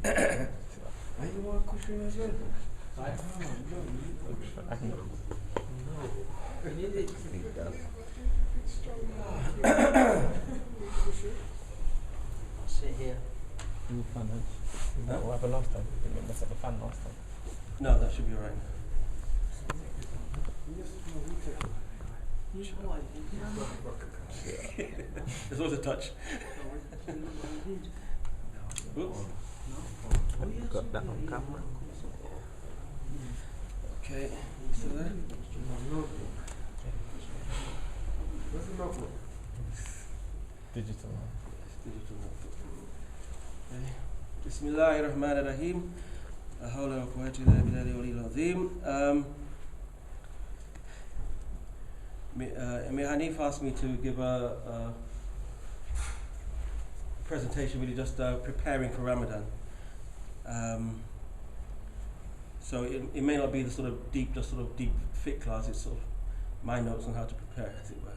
Are you want cushion as well? I can Sit here. do fun, huh? What happened last time? We messed up the fan last time. No, that should be alright. There's always a touch. Oops. Have you got that on camera? Okay, you still there? Where's the notebook? Digital. Digital notebook. Okay. Bismillahirrahmanirrahim. La hawla wa quwwata illa billahi al-aliyyil azim. Amir Hanif asked me to give a presentation, really just preparing for Ramadan. So it may not be the sort of deep fiqh class. It's sort of my notes on how to prepare, as it were.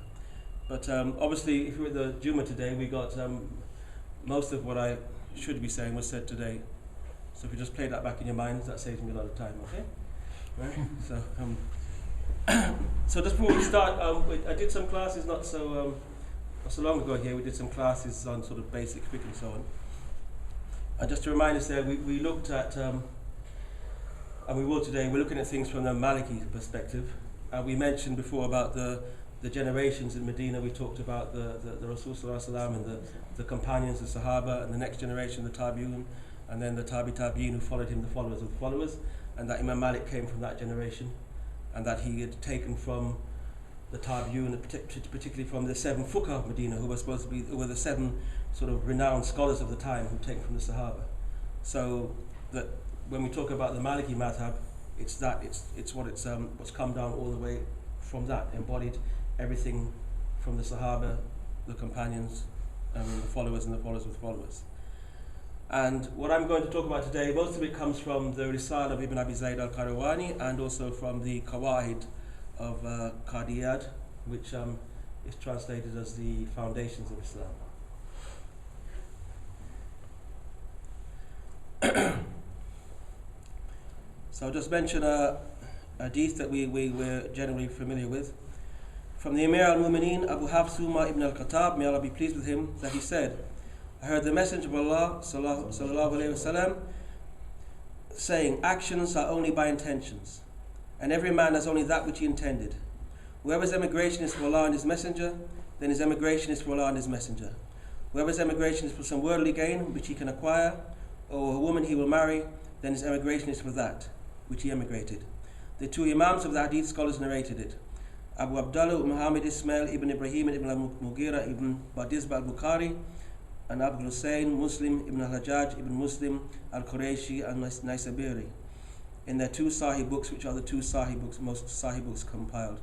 But obviously, if you were at the Jummah today, we got most of what I should be saying was said today. So if you just play that back in your minds, that saves me a lot of time. Okay, right? So. So just before we start, I did some classes not so long ago here. We did some classes on sort of basic fiqh and so on. And just to remind us there, we looked at, and we will today, we're looking at things from the Maliki perspective. And we mentioned before about the generations in Medina. We talked about the Rasul Sallallahu Alaihi Wasallam and the companions, the Sahaba, and the next generation, the Tabi'un, and then the Tabi'in who followed him, the followers of the followers, and that Imam Malik came from that generation. And that he had taken from the Tabi'un, particularly from the 7 fuqaha of Medina, who were the 7 sort of renowned scholars of the time who taken from the Sahaba. So that when we talk about the Maliki madhab, it's what's come down all the way from that, embodied everything from the Sahaba, the companions, the followers and the followers of the followers. And what I'm going to talk about today, most of it comes from the Risala of Ibn Abi Zayd al-Qarawani and also from the Qawaid of Qadiyad, which is translated as the Foundations of Islam. So I'll just mention a hadith that we're generally familiar with. From the Emir al-Mu'mineen, Abu Hafs Umar ibn al-Khattab, may Allah be pleased with him, that he said, I heard the Messenger of Allah sallallahu alaihi wasallam saying, actions are only by intentions, and every man has only that which he intended. Whoever's emigration is for Allah and His Messenger, then his emigration is for Allah and His Messenger. Whoever's emigration is for some worldly gain which he can acquire, or a woman he will marry, then his emigration is for that which he emigrated. The 2 Imams of the Hadith scholars narrated it. Abu Abdullah Muhammad Ismail ibn Ibrahim ibn al-Mughira ibn Badizba al-Bukhari, and Abu Hussein Muslim ibn al-Hajjaj ibn Muslim al-Qurayshi al-Naisabiri, in their 2 Sahih books, which are the 2 Sahih books, most Sahih books compiled.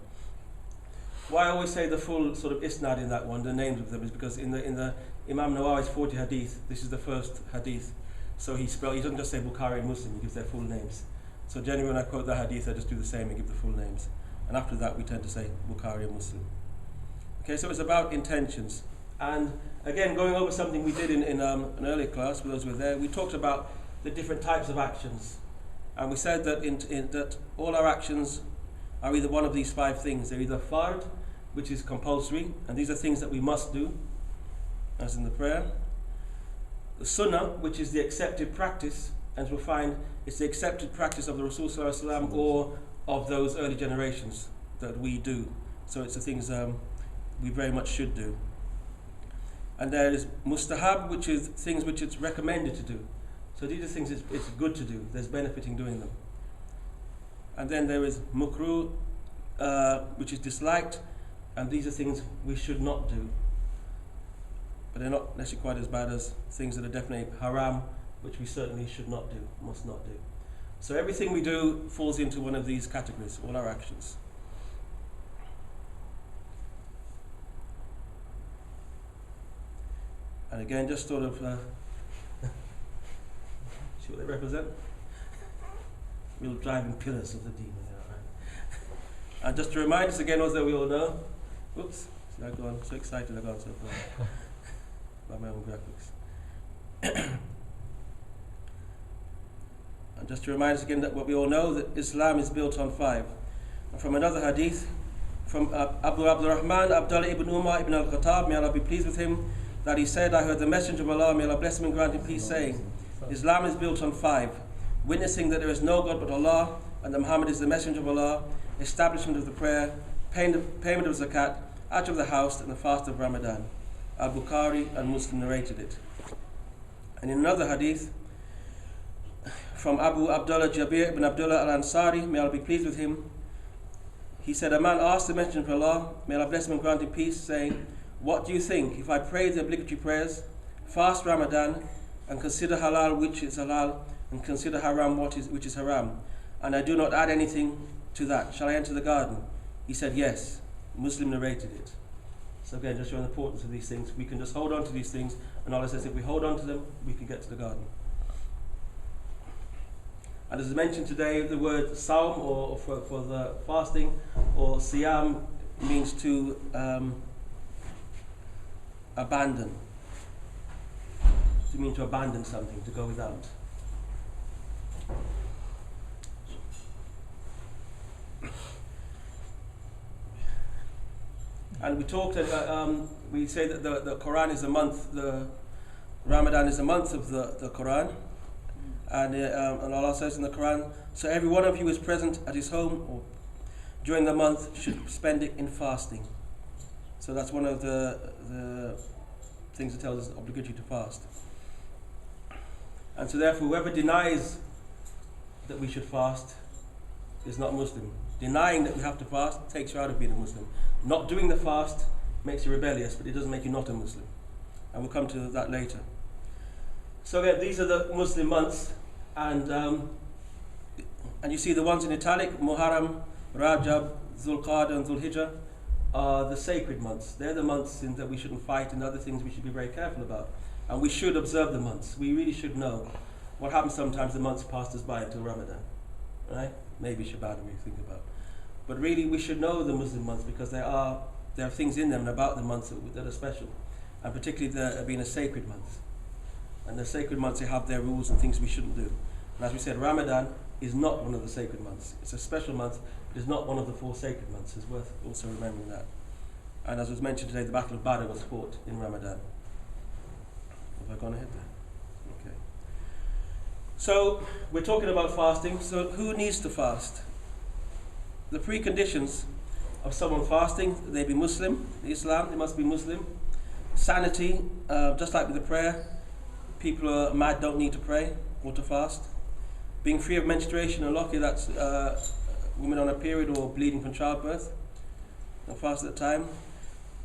Why I always say the full sort of isnad in that one, the names of them, is because in the Imam Nawawi's 40 hadith, this is the first hadith. So he doesn't just say Bukhari and Muslim, he gives their full names. So generally when I quote the hadith, I just do the same and give the full names. And after that, we tend to say Bukhari and Muslim. Okay, so it's about intentions. And again, going over something we did in an earlier class, for those who were there, we talked about the different types of actions. And we said that that all our actions are either one of these 5 things. They're either fard, which is compulsory, and these are things that we must do, as in the prayer. The sunnah, which is the accepted practice, and we'll find it's the accepted practice of the Rasul Sallallahu Alaihi Wasallam or of those early generations that we do. So it's the things we very much should do. And there is mustahab, which is things which it's recommended to do. So these are things it's good to do. There's benefit in doing them. And then there is mukruh, which is disliked, and these are things we should not do. But they're not necessarily quite as bad as things that are definitely haram, which we certainly should not do, must not do. So everything we do falls into one of these categories, all our actions. And again, just sort of see what they represent. Real driving pillars of the deen. Right? And just to remind us again, as though we all know, whoops, see, I've gone so excited, I've gone so far by my own graphics. And just to remind us again that what we all know, that Islam is built on 5. And from another hadith, from Abu Abdurrahman Abdullah ibn Umar ibn al-Khattab, may Allah be pleased with him, that he said, I heard the Messenger of Allah, may Allah bless him and grant him peace, saying, Islam is built on 5, witnessing that there is no God but Allah, and that Muhammad is the Messenger of Allah, establishment of the prayer, payment of zakat, out of the house, and the fast of Ramadan. Al-Bukhari and Muslim narrated it. And in another hadith, from Abu Abdullah Jabir ibn Abdullah al-Ansari, may Allah be pleased with him, he said, a man asked the Messenger of Allah, may Allah bless him and grant him peace, saying, what do you think if I pray the obligatory prayers, fast Ramadan, and consider halal which is halal, and consider haram which is haram, and I do not add anything to that, shall I enter the garden? He said, yes. Muslim narrated it. So again, just showing the importance of these things. We can just hold on to these things, and Allah says if we hold on to them, we can get to the garden. And as I mentioned today, the word sawm, or for the fasting, or siyam, means to abandon. To mean to abandon something, to go without. And we talked, we say that the Quran is a month, the Ramadan is a month of the Quran. And Allah says in the Quran, so every one of you is present at his home or during the month should spend it in fasting. So that's one of the things that tells us it's obligatory to fast. And so therefore whoever denies that we should fast is not Muslim. Denying that we have to fast takes you out of being a Muslim. Not doing the fast makes you rebellious, but it doesn't make you not a Muslim. And we'll come to that later. So again, these are the Muslim months, and you see the ones in italic, Muharram, Rajab, Zulqa'dah and Zulhijjah, are the sacred months. They're the months in that we shouldn't fight, and other things we should be very careful about. And we should observe the months. We really should know. What happens sometimes, the months pass us by until Ramadan. Right? Maybe Shaban we think about. But really we should know the Muslim months, because there are things in them and about the months that are special. And particularly being a sacred month. And the sacred months, they have their rules and things we shouldn't do. And as we said, Ramadan is not one of the sacred months. It's a special month, but it's not one of the 4 sacred months. It's worth also remembering that. And as was mentioned today, the Battle of Badr was fought in Ramadan. Have I gone ahead there? Okay. So, we're talking about fasting. So, who needs to fast? The preconditions of someone fasting, they be Muslim, Islam, they must be Muslim. Sanity, just like with the prayer, people who are mad don't need to pray or to fast. Being free of menstruation and locky, that's women on a period or bleeding from childbirth, don't fast at the time.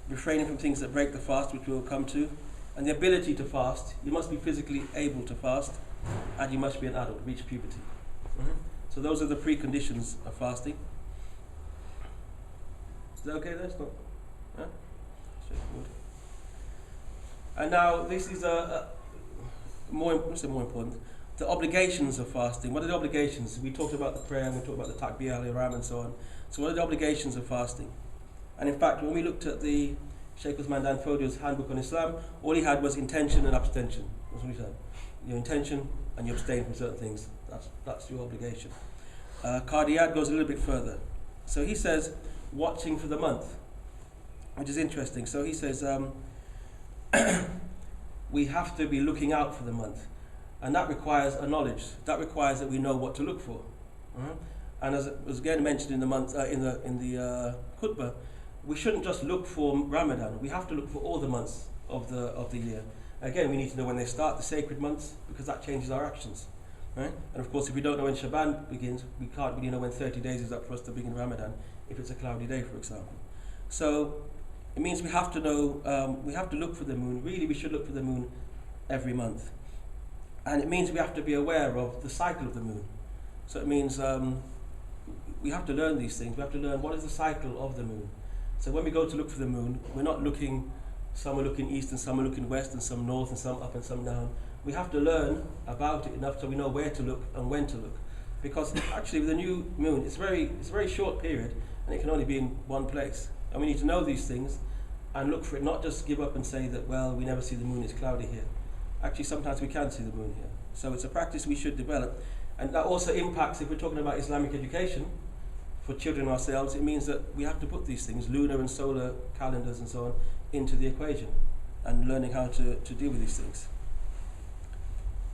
Refraining from things that break the fast, which we will come to. And the ability to fast, you must be physically able to fast, and you must be an adult, reach puberty. So those are the preconditions of fasting. Is that okay there? It's not? Huh? Straightforward. And now this is more important. The obligations of fasting. What are the obligations? We talked about the prayer, and we talked about the takbir al-ihram and so on. So what are the obligations of fasting? And in fact, when we looked at the Shaykh Uthman Dan Fodio's handbook on Islam, all he had was intention and abstention. That's what he said. Your intention and you abstain from certain things. That's your obligation. Qadiyat goes a little bit further. So he says, watching for the month, which is interesting. So he says, we have to be looking out for the month. And that requires a knowledge. That requires that we know what to look for. And as it was again mentioned in the month, in the khutbah, we shouldn't just look for Ramadan. We have to look for all the months of the year. Again, we need to know when they start, the sacred months, because that changes our actions. Right? And of course, if we don't know when Shaban begins, we can't really know when 30 days is up for us to begin Ramadan, if it's a cloudy day, for example. So it means we have to know, we have to look for the moon. Really, we should look for the moon every month. And it means we have to be aware of the cycle of the moon. So it means we have to learn these things. We have to learn what is the cycle of the moon. So when we go to look for the moon, we're not looking, some are looking east and some are looking west and some north and some up and some down. We have to learn about it enough so we know where to look and when to look. Because actually with the new moon, it's a very short period and it can only be in one place. And we need to know these things and look for it, not just give up and say that, well, we never see the moon, it's cloudy here. Actually, sometimes we can see the moon here. So it's a practice we should develop. And that also impacts, if we're talking about Islamic education for children ourselves, it means that we have to put these things, lunar and solar calendars and so on, into the equation and learning how to deal with these things.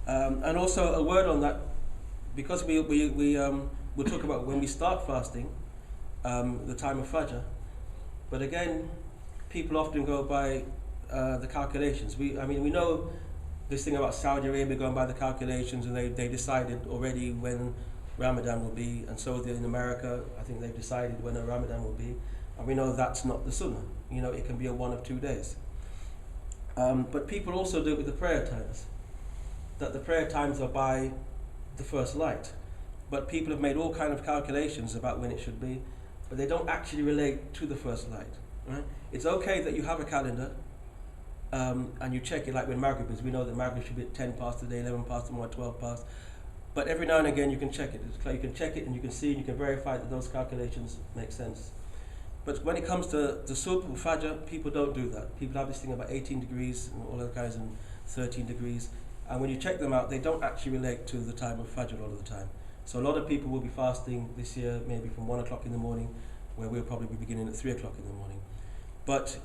And also a word on that, because we'll talk about when we start fasting, the time of Fajr, but again, people often go by the calculations. We know this thing about Saudi Arabia going by the calculations, and they decided already when Ramadan will be, and so in America, I think they've decided when a Ramadan will be, and we know that's not the Sunnah. You know, it can be a 1 of 2 days. But people also do it with the prayer times, that the prayer times are by the first light. But people have made all kind of calculations about when it should be, but they don't actually relate to the first light. Right? It's okay that you have a calendar, and you check it, like when Maghrib is. We know that Maghrib should be at 10 past today, 11 past tomorrow, 12 past. But every now and again you can check it. It's like you can check it and you can see and you can verify that those calculations make sense. But when it comes to the Subh or Fajr, people don't do that. People have this thing about 18 degrees and all other kinds, and 13 degrees. And when you check them out, they don't actually relate to the time of Fajr a lot of the time. So a lot of people will be fasting this year maybe from 1 o'clock in the morning, where we'll probably be beginning at 3 o'clock in the morning. But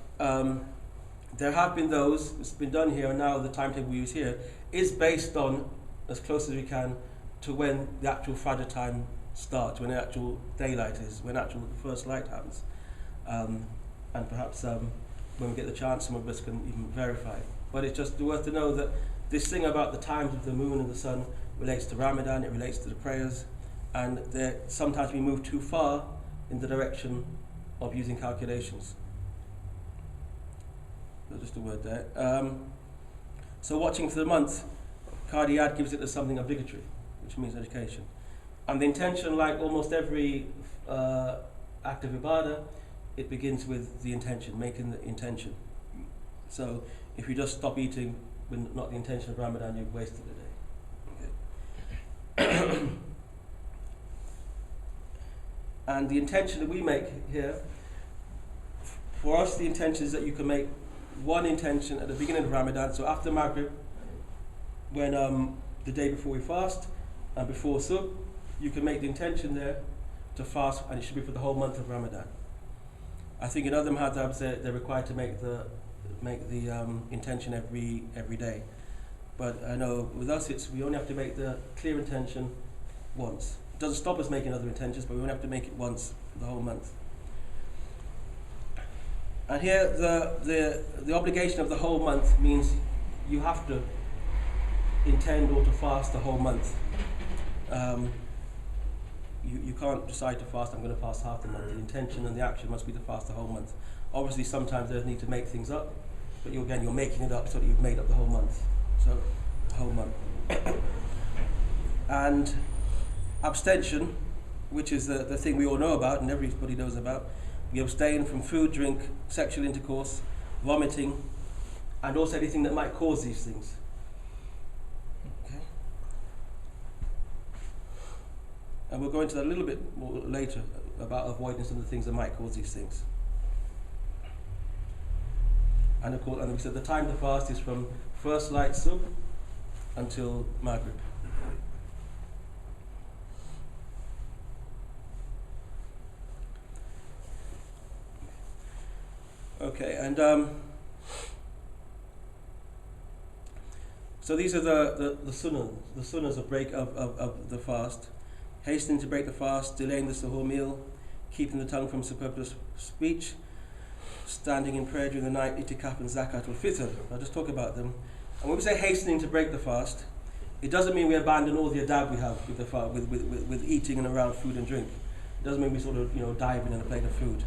there have been those, it's been done here, and now the timetable we use here is based on, as close as we can, to when the actual Fajr time starts, when the actual daylight is, when actual first light happens. And perhaps when we get the chance, some of us can even verify. But it's just worth to know that this thing about the times of the moon and the sun relates to Ramadan, it relates to the prayers, and sometimes we move too far in the direction of using calculations. So just a word there. So watching for the month, Qadiyat gives it as something obligatory, which means education. And the intention, like almost every act of ibadah, it begins with the intention, making the intention. So if you just stop eating with not the intention of Ramadan, you've wasted the day. Okay. And the intention that we make here, for us the intention is that you can make one intention at the beginning of Ramadan, so after Maghrib, when the day before we fast, and before Subh, you can make the intention there to fast, and it should be for the whole month of Ramadan. I think in other madhabs they're required to make the intention every day, but I know with us we only have to make the clear intention once. It doesn't stop us making other intentions, but we only have to make it once for the whole month. And here the obligation of the whole month means you have to intend or to fast the whole month. You can't decide to fast, I'm going to fast half the month. The intention and the action must be to fast the whole month. Obviously sometimes there's need to make things up, but you're making it up so that you've made up the whole month. So, the whole month. And abstention, which is the thing we all know about and everybody knows about. We abstain from food, drink, sexual intercourse, vomiting, and also anything that might cause these things. Okay. And we'll go into that a little bit more later about avoiding some of the things that might cause these things. And of course, and we said the time to fast is from first light Subh until Maghrib. Okay, and so these are the sunnahs of break of the fast. Hastening to break the fast, delaying the suhoor meal, keeping the tongue from superfluous speech, standing in prayer during the night, itikaf and zakat al-fitr. I'll just talk about them. And when we say hastening to break the fast, it doesn't mean we abandon all the adab we have with the fast, with eating and around food and drink. It doesn't mean we sort of dive in a plate of food.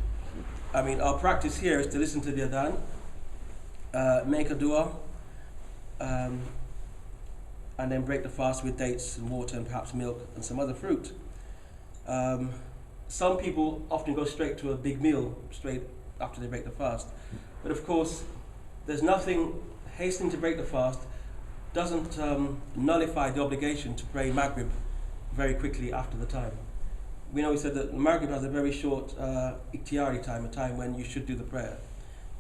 I mean, our practice here is to listen to the adhan, make a dua, and then break the fast with dates and water and perhaps milk and some other fruit. Some people often go straight to a big meal straight after they break the fast. But of course, there's nothing, hastening to break the fast doesn't nullify the obligation to pray Maghrib very quickly after the time. We know we said that Maghrib has a very short ikhtiyari time, a time when you should do the prayer.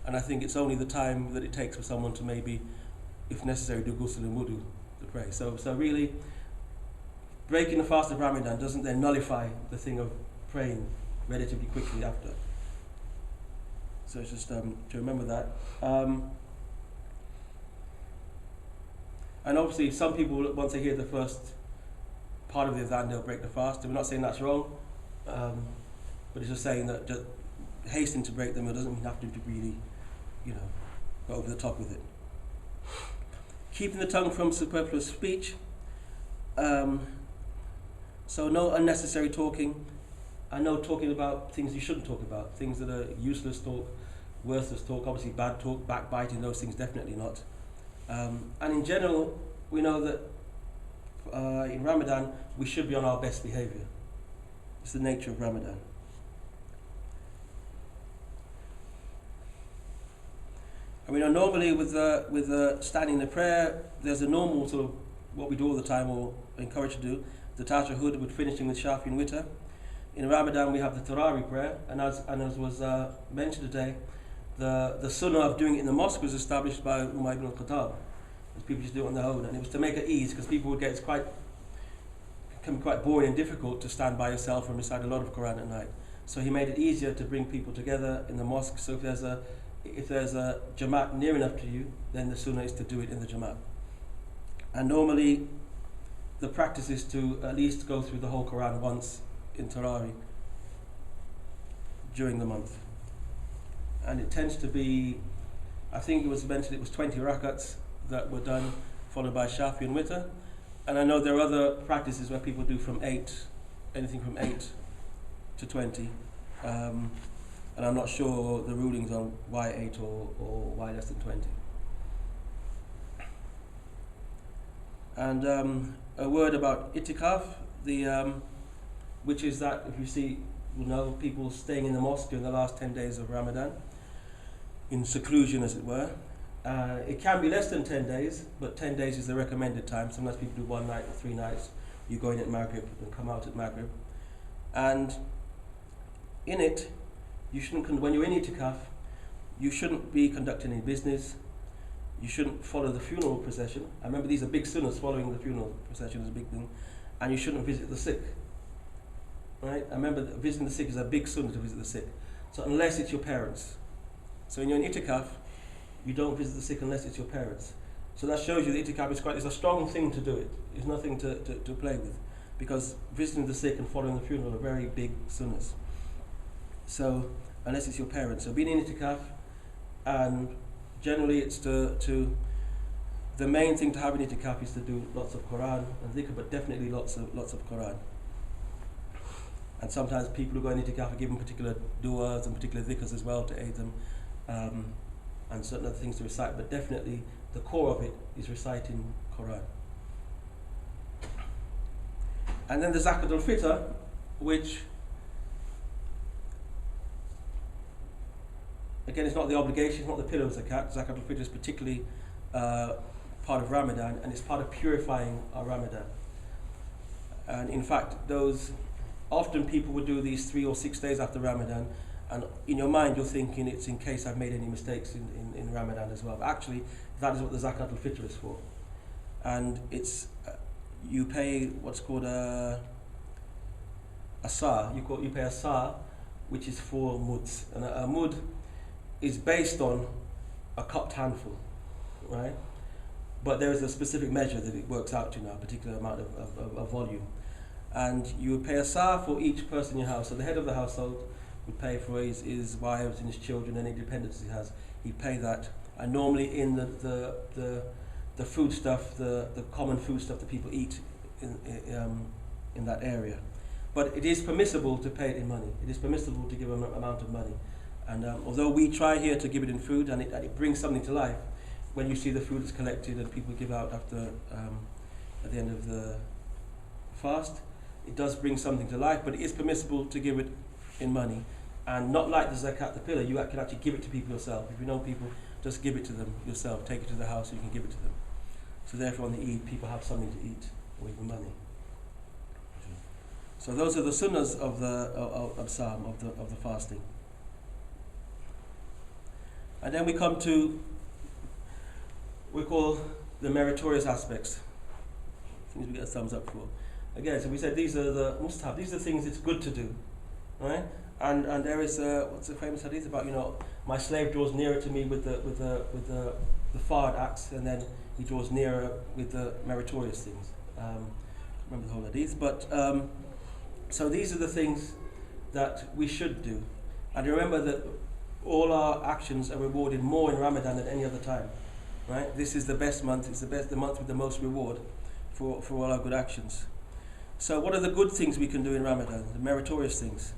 And I think it's only the time that it takes for someone to maybe, if necessary, do ghusl and wudu to pray. So really, breaking the fast of Ramadan doesn't then nullify the thing of praying relatively quickly after. So it's just to remember that. And obviously some people, once they hear the first part of the adhan, they'll break the fast. And we're not saying that's wrong, but it's just saying that just hastening to break them, it doesn't mean having to really, go over the top with it. Keeping the tongue from superfluous speech. So no unnecessary talking. I know talking about things you shouldn't talk about, things that are useless talk, worthless talk, obviously bad talk, backbiting, those things definitely not. And in general, we know that in Ramadan, we should be on our best behavior. It's the nature of Ramadan. And we know normally with standing in the prayer, there's a normal sort of what we do all the time or encourage to do, the tashahhud with finishing with shafi and witr. In Ramadan we have the Tarawih prayer, and as was mentioned today, the sunnah of doing it in the mosque was established by Umar ibn al-Khattab. People just do it on their own, and it was to make it easy because people would it can be quite boring and difficult to stand by yourself and recite a lot of Quran at night. So he made it easier to bring people together in the mosque. So if there's a Jamaat near enough to you, then the sunnah is to do it in the Jamaat. And normally the practice is to at least go through the whole Quran once in Tarawih during the month. And it tends to be, I think it was mentioned, it was 20 rakats that were done, followed by shafi and witr. And I know there are other practices where people do anything from 8 to 20. And I'm not sure the rulings on why 8 or why less than 20. And a word about itikaf, which is that if you know people staying in the mosque during the last 10 days of Ramadan, in seclusion as it were. It can be less than 10 days, but 10 days is the recommended time. Sometimes people do 1 night or 3 nights. You go in at Maghrib and come out at Maghrib. And in it, when you're in itikaf, you shouldn't be conducting any business. You shouldn't follow the funeral procession. I remember these are big sunnahs, following the funeral procession is a big thing. And you shouldn't visit the sick. Right? I remember that visiting the sick is a big sunnah to visit the sick. So unless it's your parents. So when you're in itikaf, you don't visit the sick unless it's your parents. So that shows you that itikaf it's a strong thing to do it. It's nothing to play with. Because visiting the sick and following the funeral are very big sunnahs. So unless it's your parents. So being in itikaf, and generally it's the main thing to have in itikaf is to do lots of Quran and dhikr, but definitely lots of Quran. And sometimes people who go in itikaf are given particular du'as and particular dhikrs as well to aid them, and certain other things to recite, but definitely the core of it is reciting Quran. And then the Zakat al-Fitr, which again is not the obligation, it's not the pillar of Zakat. Zakat al-Fitr is particularly part of Ramadan, and it's part of purifying our Ramadan. And in fact, often people would do these 3 or 6 days after Ramadan, and in your mind you're thinking it's in case I've made any mistakes in Ramadan as well. But actually, that is what the Zakat al-Fitr is for. And it's you pay what's called a sa. You pay a sa, which is 4 muds, and a mud is based on a cupped handful, right? But there is a specific measure that it works out to now, a particular amount of volume. And you would pay a sa for each person in your house. So the head of the household would pay for his wives and his children, any dependents he has. He'd pay that. And normally in the food stuff, the common food stuff that people eat in that area. But it is permissible to pay it in money. It is permissible to give an amount of money. And although we try here to give it in food, and it brings something to life, when you see the food is collected and people give out after at the end of the fast, it does bring something to life, but it is permissible to give it in money. And not like the zakat, the pillar, you can actually give it to people yourself. If you know people, just give it to them yourself, take it to the house so you can give it to them. So therefore on the Eid, people have something to eat, or even money. So those are the sunnahs of the Psalm, of the fasting. And then we come to we call the meritorious aspects, things we get a thumbs up for. Again, so we said these are the mustahab, these are the things it's good to do, right? And there is what's the famous hadith about, my slave draws nearer to me with the fard acts, and then he draws nearer with the meritorious things. Remember the whole hadith, but so these are the things that we should do, and remember that all our actions are rewarded more in Ramadan than any other time, right? This is the best month. It's the month with the most reward for all our good actions. So what are the good things we can do in Ramadan, the meritorious things?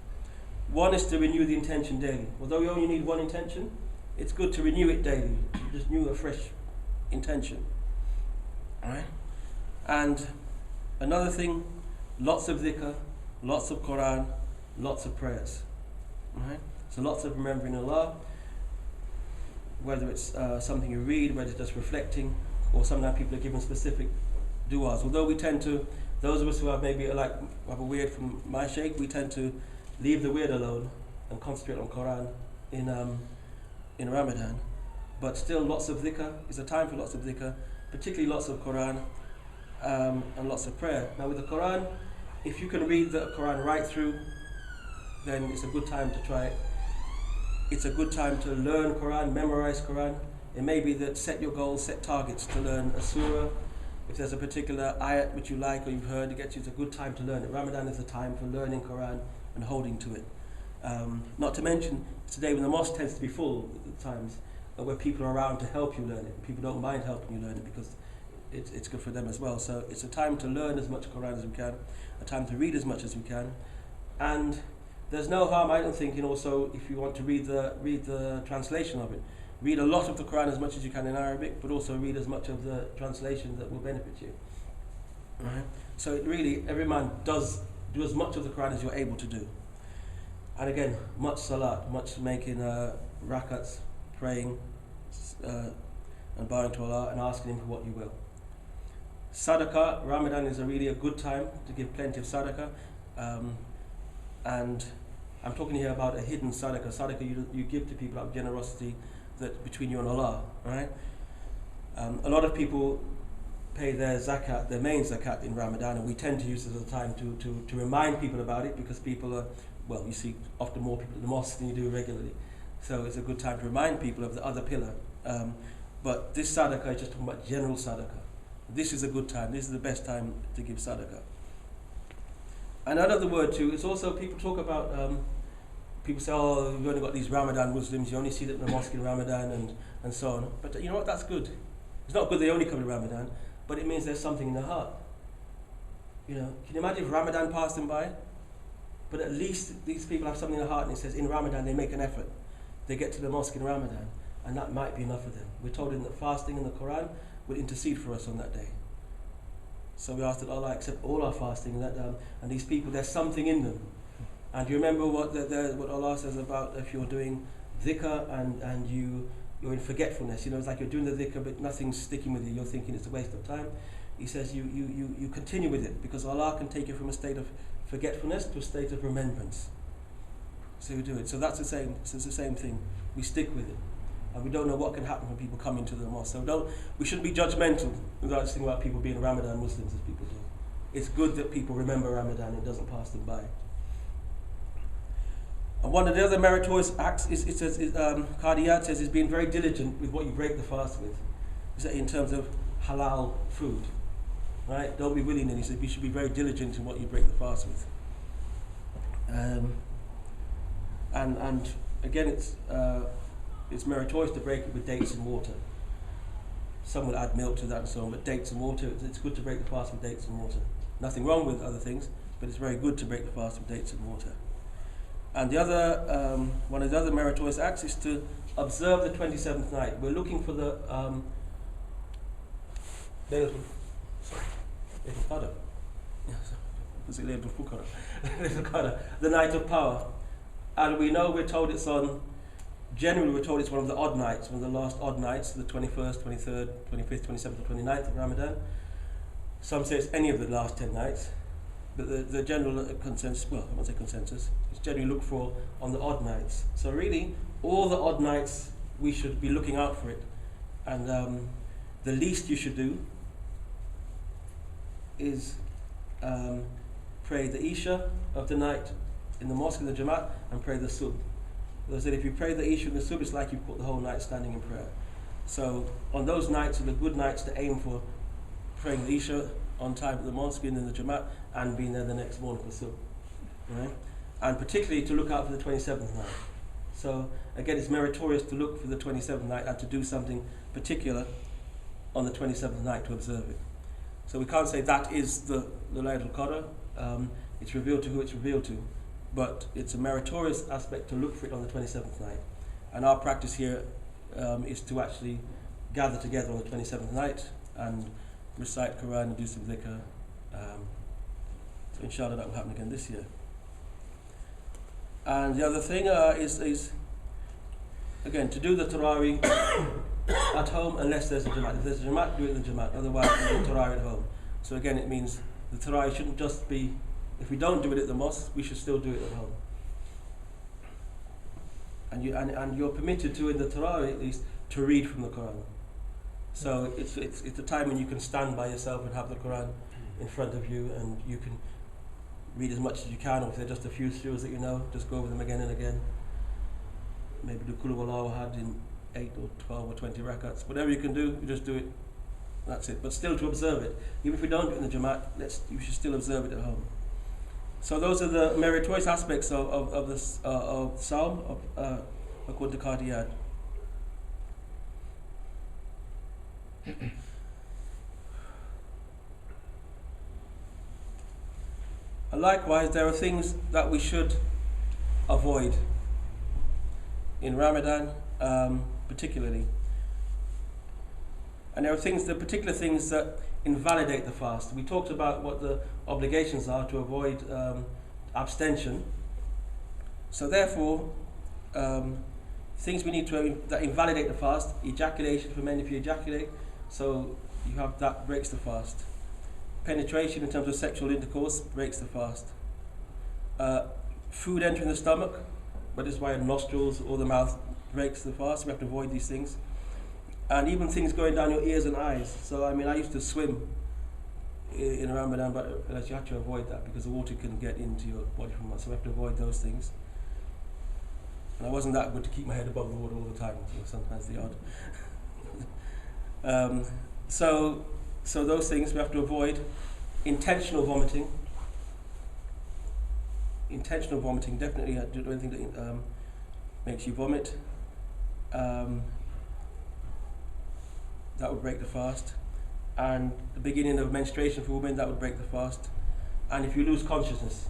One is to renew the intention daily. Although we only need one intention, it's good to renew it daily, just renew a fresh intention. Alright? And another thing, lots of dhikr, lots of Quran, lots of prayers. Alright? So lots of remembering Allah, whether it's something you read, whether it's just reflecting, or sometimes people are given specific du'as. Although we tend to, those of us who have maybe have a weird from my shaykh, we tend to leave the weird alone and concentrate on Quran in Ramadan. But still, lots of dhikr is a time for lots of dhikr, particularly lots of Quran and lots of prayer. Now with the Quran, if you can read the Quran right through, then it's a good time to try it. It's a good time to learn Quran, memorize Quran. It may be that set your goals, set targets to learn a surah. If there's a particular ayat which you like or you've heard, it's a good time to learn it. Ramadan is a time for learning Quran and holding to it. Not to mention, today when the mosque tends to be full at times, where people are around to help you learn it. People don't mind helping you learn it because it's good for them as well. So it's a time to learn as much Quran as we can, a time to read as much as we can. And there's no harm, I don't think, in also, if you want to read the translation of it. Read a lot of the Quran as much as you can in Arabic, but also read as much of the translation that will benefit you. Right? So really, every man does do as much of the Quran as you're able to do. And again, much salat, much making rakats, praying and bowing to Allah and asking Him for what you will. Sadaqah, Ramadan is really a good time to give plenty of sadaqah. And I'm talking here about a hidden sadaqah. Sadaqah you give to people out of generosity that between you and Allah, right? A lot of people pay their zakat, their main zakat in Ramadan, and we tend to use it as a time to remind people about it, because people are, you see often more people at the mosque than you do regularly. So it's a good time to remind people of the other pillar. But this sadaqah is just talking about general sadaqah. This is a good time. This is the best time to give sadaqah. And another word too, it's also, people talk about, people say, oh, you've only got these Ramadan Muslims, you only see them in the mosque in Ramadan and so on. But you know what, that's good. It's not good they only come in Ramadan, but it means there's something in their heart. Can you imagine if Ramadan passed them by? But at least these people have something in their heart, and it says in Ramadan they make an effort. They get to the mosque in Ramadan, and that might be enough for them. We're told in the fasting in the Quran will intercede for us on that day. So we ask that Allah accept all our fasting, and these people, there's something in them. And you remember what Allah says about if you're doing dhikr and you're in forgetfulness. It's like you're doing the dhikr but nothing's sticking with you. You're thinking it's a waste of time. He says you continue with it, because Allah can take you from a state of forgetfulness to a state of remembrance. So you do it. So that's the same. It's the same thing. We stick with it, and we don't know what can happen when people come into the mosque. So we shouldn't be judgmental without just thinking about people being Ramadan Muslims as people do. It's good that people remember Ramadan and it doesn't pass them by. And one of the other meritorious acts is Qadiyat says, is being very diligent with what you break the fast with. In terms of halal food, right? Don't be willy-nilly. He said you should be very diligent in what you break the fast with. And again, it's meritorious to break it with dates and water. Some will add milk to that and so on, but dates and water, it's good to break the fast with dates and water. Nothing wrong with other things, but it's very good to break the fast with dates and water. And the other, one of the other meritorious acts is to observe the 27th night. We're looking for the Laylatul Qadr. Was it Laylatul Qadr? The night of power. And we know generally we're told it's one of the odd nights, one of the last odd nights, the 21st, 23rd, 25th, 27th, or 29th of Ramadan. Some say it's any of the last 10 nights. But the general consensus, I won't say consensus, is generally looked for on the odd nights. So really, all the odd nights, we should be looking out for it. And the least you should do is pray the Isha of the night in the mosque in the Jamaat and pray the Subh. They said if you pray the Isha and the Subh, it's like you've put the whole night standing in prayer. So on those nights are the good nights to aim for praying the Isha on time at the mosque, being in the Jamaat, and being there the next morning for Subh. Right? And particularly to look out for the 27th night. So again, it's meritorious to look for the 27th night and to do something particular on the 27th night to observe it. So we can't say that is the Laylatul Qadr. It's revealed to who it's revealed to, but it's a meritorious aspect to look for it on the 27th night. And our practice here is to actually gather together on the 27th night and recite Quran and do some dhikr. So inshallah that will happen again this year. And the other thing is again to do the Taraweeh at home unless there's a Jamaat. If there's a Jamaat, do it in the Jamaat. Otherwise, do the Taraweeh at home. So again, it means the Taraweeh shouldn't just be, if we don't do it at the mosque, we should still do it at home. And you're permitted to, in the Taraweeh at least, to read from the Quran. So it's a time when you can stand by yourself and have the Quran in front of you, and you can read as much as you can, or if there are just a few surahs that you know, just go over them again and again. Maybe do Qul Huwallahu Ahad in 8 or 12 or 20 rakats. Whatever you can do, you just do it. That's it. But still to observe it. Even if we don't do it in the Jamaat, you should still observe it at home. So those are the meritorious aspects of this Psalm according to Qadiyat. And likewise, there are things that we should avoid in Ramadan, particularly. And there are particular things that invalidate the fast. We talked about what the obligations are to avoid abstention. So therefore, things we need to that invalidate the fast: ejaculation for men if you ejaculate, so you have that breaks the fast. Penetration in terms of sexual intercourse breaks the fast. Food entering the stomach, but it's via nostrils or the mouth, breaks the fast. We have to avoid these things. And even things going down your ears and eyes. So I mean, I used to swim in Ramadan, but you have to avoid that because the water can get into your body from us. So we have to avoid those things. And I wasn't that good to keep my head above the water all the time. So sometimes the odd. So those things we have to avoid. Intentional vomiting. Intentional vomiting, definitely do anything that makes you vomit. That would break the fast. And the beginning of menstruation for women, that would break the fast. And if you lose consciousness,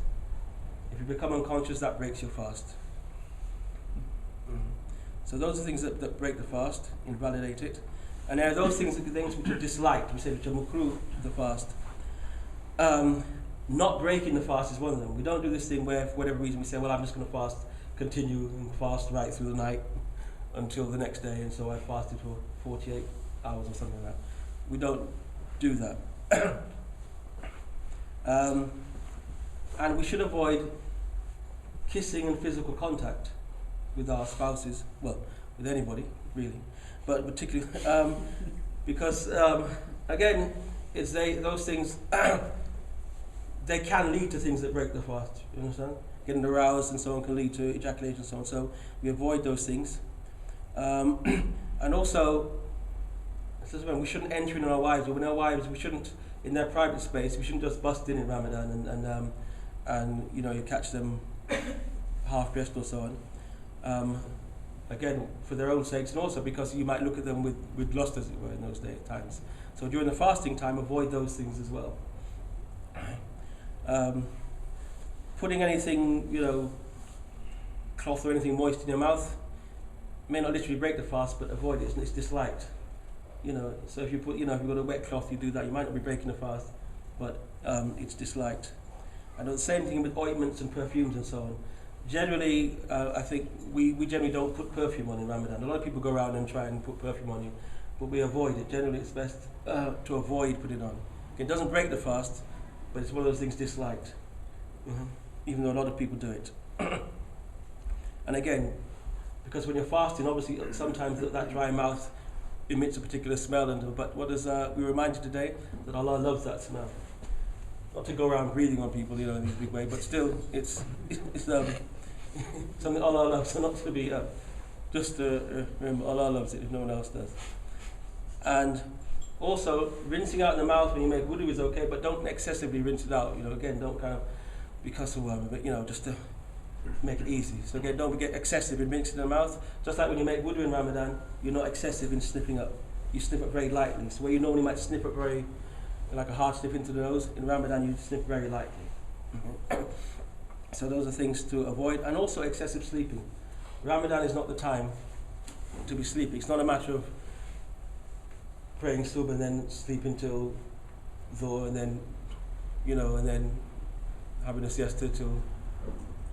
if you become unconscious, that breaks your fast. So those are things that break the fast, invalidate it. And there are those things which are disliked, we say which are makruh to the fast. Not breaking the fast is one of them. We don't do this thing where for whatever reason we say, well, I'm just going to continue and fast right through the night until the next day, and so I fasted for 48 hours or something like that. We don't do that. And we should avoid kissing and physical contact with our spouses, well, with anybody, really, but particularly because, again, those things, they can lead to things that break the fast, you understand? Getting aroused and so on can lead to ejaculation and so on, so we avoid those things. And also, we shouldn't enter in on our wives, or when our wives, we shouldn't, in their private space, we shouldn't just bust in Ramadan and you catch them half dressed or so on. Again, for their own sakes, and also because you might look at them with lust, as it were, in those times. So during the fasting time, avoid those things as well. Putting anything, cloth or anything moist in your mouth may not literally break the fast, but avoid it. It's disliked. So if you put, if you've got a wet cloth, you do that. You might not be breaking the fast, but it's disliked. And the same thing with ointments and perfumes and so on. Generally, I think we generally don't put perfume on in Ramadan. A lot of people go around and try and put perfume on you, but we avoid it. Generally, it's best to avoid putting it on. It doesn't break the fast, but it's one of those things disliked, even though a lot of people do it. And again, because when you're fasting, obviously sometimes that dry mouth emits a particular smell, but what is we reminded today that Allah loves that smell. not to go around breathing on people, in this big way, but still, it's something Allah loves, so not to be just remember Allah loves it if no one else does. And also, rinsing out the mouth when you make wudu is okay, but don't excessively rinse it out. Again, don't kind of be cussawam, but just to make it easy. So again, don't get excessive in rinsing the mouth. Just like when you make wudu in Ramadan, you're not excessive in sniffing up. You sniff up very lightly. So where you normally might sniff up very, like a hard sniff into the nose, in Ramadan you sniff very lightly. So those are things to avoid. And also excessive sleeping. Ramadan is not the time to be sleeping. It's not a matter of praying subh and then sleeping till dhuhr and then, and then having a siesta till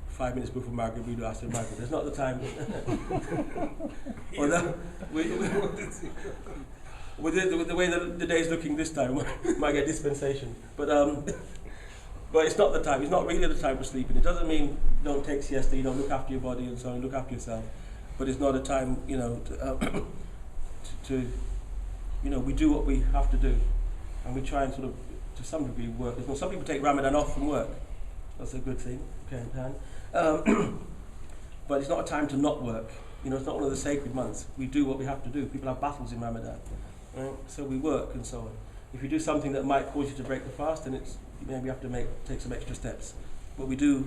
5 minutes before Maghrib, we do after Maghrib. That's not the time. With the way the day is looking this time, we might get dispensation. But it's not the time. It's not really the time for sleeping. It doesn't mean don't take siesta. Look after your body and so on. Look after yourself. But it's not a time, to we do what we have to do, and we try and sort of, to some degree, work. Some people take Ramadan off from work. That's a good thing. Okay, but it's not a time to not work. It's not one of the sacred months. We do what we have to do. People have battles in Ramadan, right? So we work and so on. If you do something that might cause you to break the fast, then you maybe have to take some extra steps. But we do,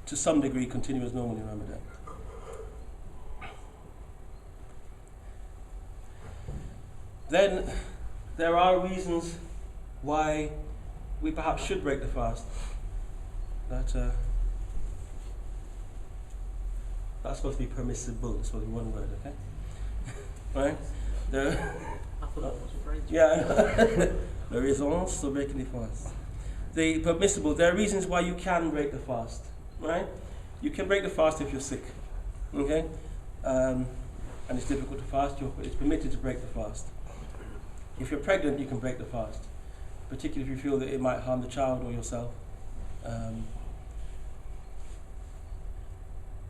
to some degree, continue as normal in Ramadan. Then there are reasons why we perhaps should break the fast. That's supposed to be permissible. It's supposed to be one word, okay? Right? I thought that was a phrase. Yeah. The reasons to break the fast. The permissible. There are reasons why you can break the fast. Right? You can break the fast if you're sick. Okay? And it's difficult to fast. It's permitted to break the fast. If you're pregnant, you can break the fast, particularly if you feel that it might harm the child or yourself. In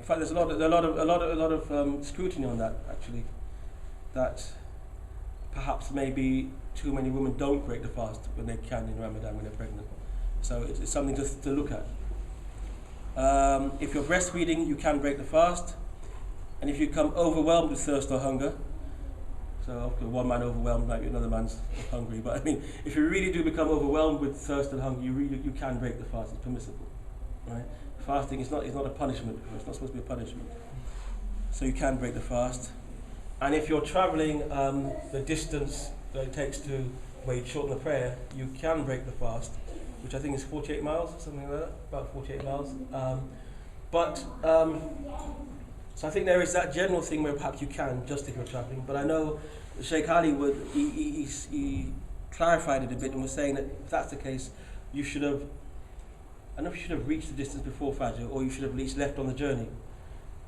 fact, there's a lot of scrutiny on that, actually. That perhaps maybe too many women don't break the fast when they can in Ramadan when they're pregnant. So it's something to look at. If you're breastfeeding, you can break the fast, and if you become overwhelmed with thirst or hunger. So one man overwhelmed might be another man's hungry. But I mean, if you really do become overwhelmed with thirst and hunger, you can break the fast. It's permissible, right? Fasting is not a punishment. It's not supposed to be a punishment. So you can break the fast. And if you're travelling the distance that it takes to where you shorten the prayer, you can break the fast, which I think is 48 miles, something like that, about 48 miles. So I think there is that general thing where perhaps you can, just if you're travelling. But I know Sheikh Ali he clarified it a bit and was saying that if that's the case, you should have reached the distance before Fajr, or you should have at least left on the journey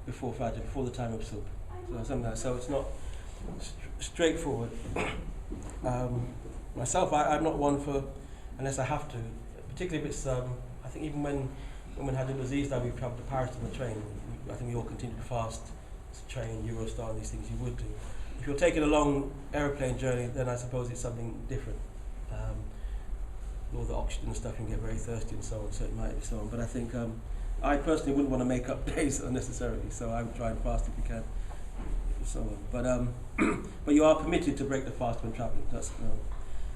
before Fajr, before the time of Subh. So something like that. So it's not straightforward. Myself, I'm not one for, unless I have to, particularly if it's, I think even when Hajj al-Aziz that we travelled to Paris on the train, I think we all continue to fast, train, Eurostar, and these things you would do. If you're taking a long aeroplane journey, then I suppose it's something different. All the oxygen and stuff, you can get very thirsty and so on, so it might be so on. But I think I personally wouldn't want to make up days unnecessarily, so I would try and fast if you can, so on. But you are permitted to break the fast when travelling.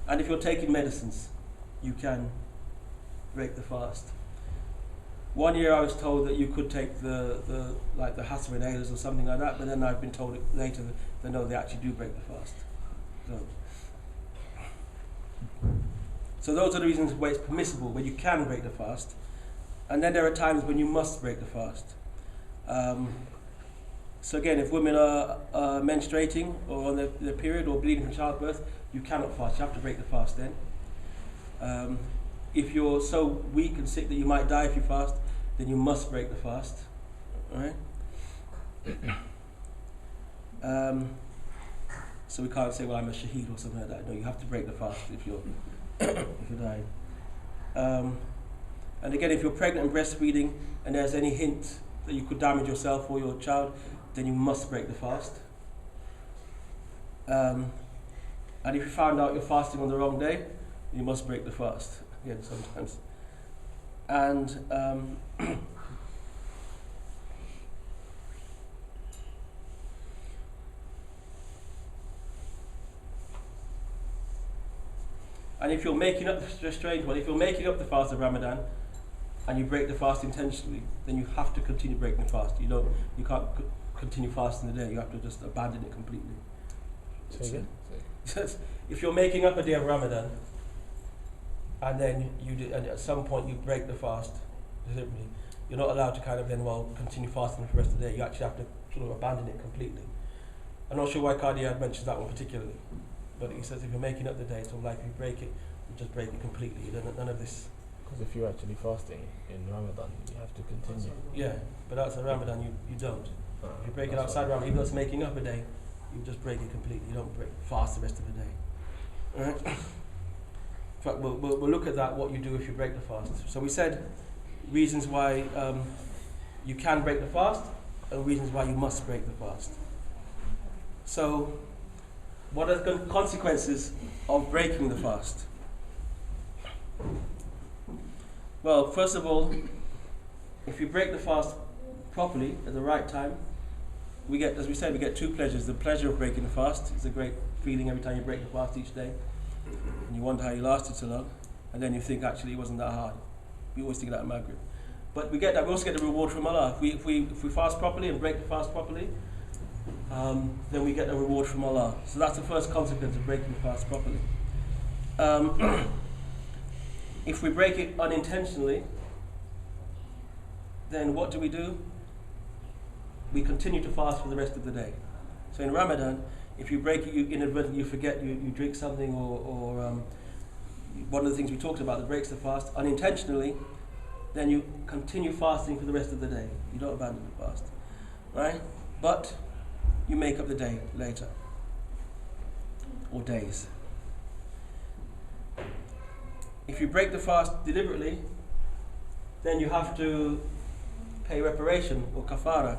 And if you're taking medicines, you can break the fast. One year I was told that you could take the Hasra inhalers or something like that, but then I've been told later that no, they actually do break the fast. So those are the reasons where it's permissible, where you can break the fast. And then there are times when you must break the fast. So again, if women are menstruating or on their period or bleeding from childbirth, you cannot fast. You have to break the fast then. If you're so weak and sick that you might die if you fast, then you must break the fast. Alright? So we can't say, well, I'm a shaheed or something like that. No, you have to break the fast if you're dying. And again, if you're pregnant and breastfeeding and there's any hint that you could damage yourself or your child, then you must break the fast. And if you found out you're fasting on the wrong day, you must break the fast. again sometimes. And and if you're making up the strange one, if you're making up the fast of Ramadan and you break the fast intentionally, then you have to continue breaking the fast. You can't continue fasting the day. You have to just abandon it completely. Say again? If you're making up a day of Ramadan and then and at some point you break the fast deliberately, you're not allowed to kind of then continue fasting for the rest of the day. You actually have to sort of abandon it completely. I'm not sure why Qadiyad mentions that one particularly, but he says if you're making up the day, so like if you break it, you just break it completely. None of this. Because if you're actually fasting in Ramadan, you have to continue. Yeah, but outside Ramadan you don't. If you break it outside Ramadan, even though it's making up a day, you just break it completely. You don't fast the rest of the day. Alright? In fact, we'll look at that, what you do if you break the fast. So we said reasons why you can break the fast and reasons why you must break the fast. So, what are the consequences of breaking the fast? Well, first of all, if you break the fast properly at the right time, we get, as we said, we get two pleasures. The pleasure of breaking the fast is a great feeling every time you break the fast each day, and you wonder how you lasted so long, and then you think actually it wasn't that hard. We always think that at Maghrib, but we get that. We also get the reward from Allah. If we fast properly and break the fast properly, then we get the reward from Allah. So that's the first consequence of breaking the fast properly. If we break it unintentionally, then what do? We continue to fast for the rest of the day. So in Ramadan, if you break it, you inadvertently you forget, you drink something, or one of the things we talked about that breaks the fast unintentionally, then you continue fasting for the rest of the day. You don't abandon the fast, right? But you make up the day later, or days. If you break the fast deliberately, then you have to pay reparation or kafara,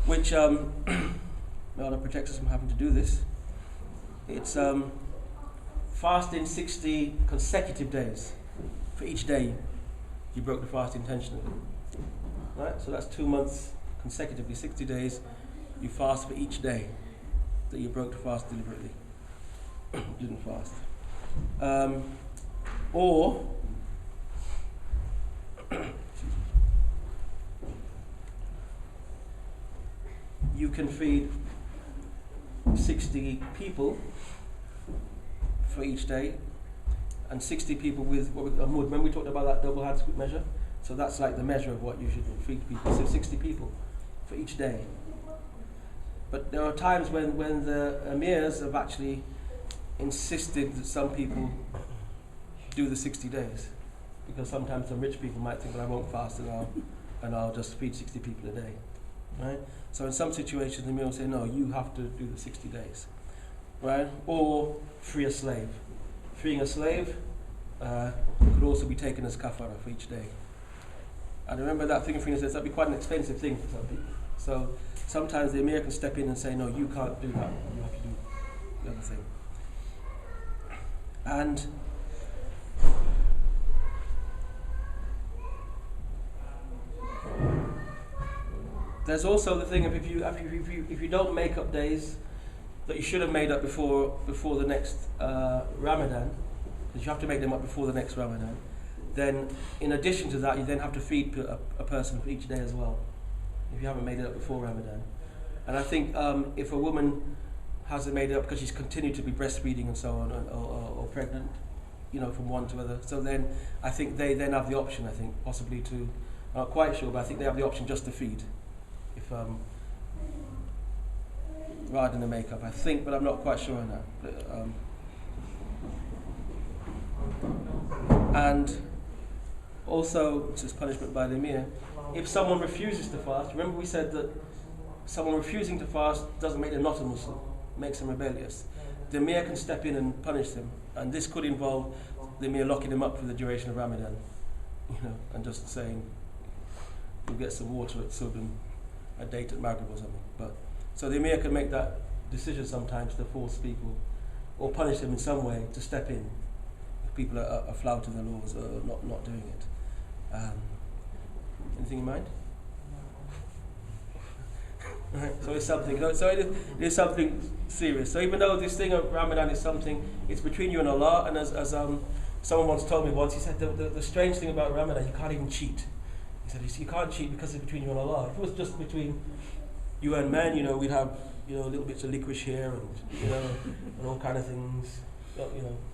which may Allah protect us from having to do this. It's fasting 60 consecutive days for each day you broke the fast intentionally. Right? So that's 2 months consecutively, 60 days you fast for each day that you broke the fast deliberately. Didn't fast. Or you can feed 60 people for each day, and 60 people with a mud. Remember we talked about that double Hajj measure? So that's like the measure of what you should feed people. So 60 people for each day. But there are times when the emirs have actually insisted that some people do the 60 days, because sometimes some rich people might think, well, I won't fast and I'll just feed 60 people a day, right? So in some situations the emir will say, no, you have to do the 60 days, right? Or free a slave. Freeing a slave could also be taken as kafara for each day. And remember that thing of freeing a slave, that'd be quite an expensive thing for some people. So sometimes the emir can step in and say, no, you can't do that, you have to do the other thing. And there's also the thing of if you don't make up days that you should have made up before the next Ramadan, because you have to make them up before the next Ramadan, then in addition to that you then have to feed a person for each day as well, if you haven't made it up before Ramadan. And I think if a woman hasn't made it up because she's continued to be breastfeeding and so on, or pregnant, from one to other, so then I think they then have the option, I think, possibly to, I'm not quite sure, but I think they have the option just to feed, if rather than the makeup, I think, but I'm not quite sure on that. But, and also, this is punishment by the emir. If someone refuses to fast, remember we said that someone refusing to fast doesn't make them not a Muslim, makes them rebellious. The emir can step in and punish them, and this could involve the emir locking them up for the duration of Ramadan, and just saying, you'll get some water at Subh and a date at Maghrib or something. But so the emir can make that decision sometimes to force people or punish them in some way to step in people are flouting the laws or not doing it. Anything in mind? Right, so it's something. So it is something serious. So even though this thing of Ramadan is something, it's between you and Allah. And as someone once told me once, he said the strange thing about Ramadan, you can't even cheat. He said you can't cheat because it's between you and Allah. If it was just between you and men, we'd have little bits of licorice here and and all kind of things,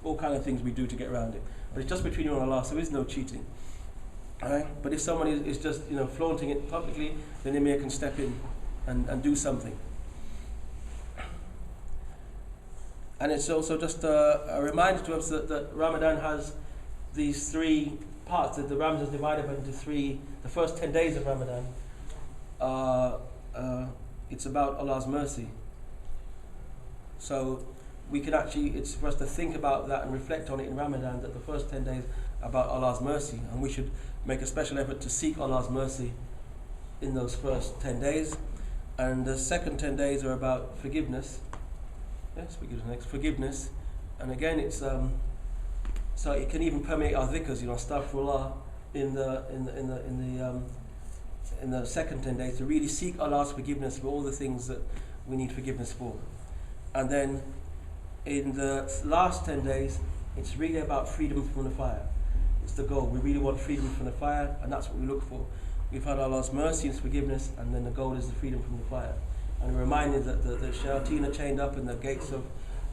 all kind of things we do to get around it. But it's just between you and Allah, so there is no cheating. Alright? But if someone is just flaunting it publicly, then the Emir can step in and do something. And it's also just a reminder to us that Ramadan has these three parts. That the Ramadan is divided into three. The first 10 days of Ramadan, it's about Allah's mercy. So we can it's for us to think about that and reflect on it in Ramadan, that the first 10 days are about Allah's mercy, and we should make a special effort to seek Allah's mercy in those first 10 days. And the second 10 days are about forgiveness. Yes, forgiveness. And again, it's so it can even permeate our dhikrs, astaghfirullah, in the second 10 days, to really seek Allah's forgiveness for all the things that we need forgiveness for. And then in the last 10 days, it's really about freedom from the fire. It's the goal. We really want freedom from the fire, and that's what we look for. We've had Allah's mercy and forgiveness, and then the goal is the freedom from the fire. And we're reminded that the shayateen are chained up and the gates of